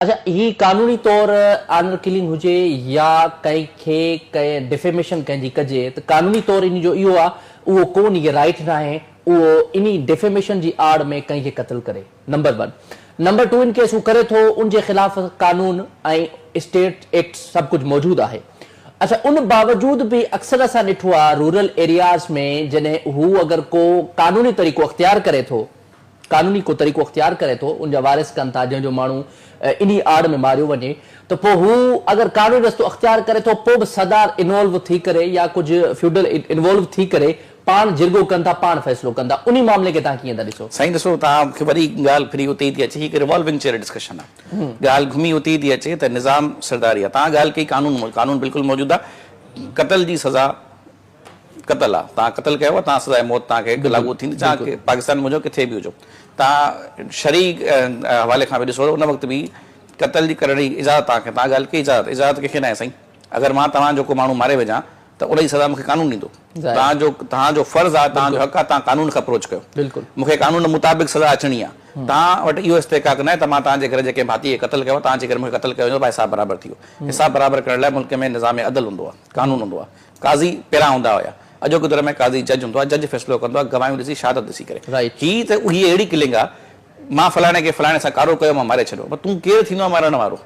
अच्छा, ही कानूनी तौर ऑनर किलिंग हुजे या कंहिंखे डिफेमेशन कंहिंजी कजे त कानूनी तौर इन जो इहो आहे उहो कोन, इहे राइट न आहे उहो इन डिफेमेशन जी आड़ में कंहिंखे क़त्ल करे। नंबर 1। नंबर 2, इन केस हू करे थो उनजे ख़िलाफ़ कानून ऐं स्टेट एक्ट सभु कुझु मौजूदु आहे। अच्छा, उन बावजूद भी अक्सर असां ॾिठो आहे रूरल एरियाज़ में जॾहिं हू अगरि को कानूनी तरीक़ो अख्तियार करे थो, कानूनी को तरीक़ो अख्तियार करे थो, उनजा वारिस कनि था जंहिंजो माण्हू इन्ही आड़ में मारियो वञे, त पोइ हू अगरि कानूनी रस्तो अख्तियार करे थो पोइ बि सरदार इन्वॉल्व थी करे या कुझु फ्यूडल इन्वॉल्व थी करे पाण जिरगो कनि था, पाण फ़ैसिलो कनि था। उन मामले खे तव्हां कीअं था ॾिसो? साईं ॾिसो, तव्हांखे वरी ॻाल्हि फिरी उते ई थी अचे, हिकु रिवॉल्विंग चेयर डिस्कशन आहे। ॻाल्हि घुमी उते ई थी अचे त निज़ाम सरदारी आहे। तव्हां ॻाल्हि कई कानून बिल्कुलु मौजूदु आहे। क़त्ल जी सज़ा क़त्ल आहे, तव्हां क़त्ल कयो आहे, तव्हां सज़ाए मौत तव्हांखे लागू थींदी, चाहे पाकिस्तान में हुजो किथे बि हुजो। तव्हां शरी हवाले खां बि ॾिसो उन वक़्तु बि क़त्ल जी करण जी इजाज़त तव्हांखे, तव्हां ॻाल्हि कई इजाज़त कंहिंखे न आहे साईं। अगरि मां तव्हांजो को माण्हू मारे विझां त उन जी सज़ा मूंखे कानून ॾींदो। तव्हांजो फ़र्ज़ु आहे, तव्हांजो हक़ आहे, तव्हां कानून खां अप्रोच कयो। बिल्कुलु, मूंखे कानून मुताबिक़ सज़ा अचणी आहे। तव्हां वटि इहो इस्तेकाक न आहे त मां तव्हांजे घर जेके भातीअ खे क़त्ल कयो, तव्हांजे घर मूंखे क़त्ल कयो वञो, हिसाब बराबरि थी वियो। हिसाब बराबरि करण लाइ मुल्क में निज़ाम अदल हूंदो आहे, कानून हूंदो आहे। काज़ी पहिरां हूंदा हुया, अॼोके दौर में काज़ी जज हूंदो आहे, जज फ़ैसिलो कंदो आहे गवाहियूं ॾिसी, शहादत ॾिसी करे। हीअ त हीअ अहिड़ी किलिंग आहे, मां फलाणे खे फलाणे सां कारो कयो, मां मारे छॾियो, पर तूं केरु थींदो आहे मारण वारो?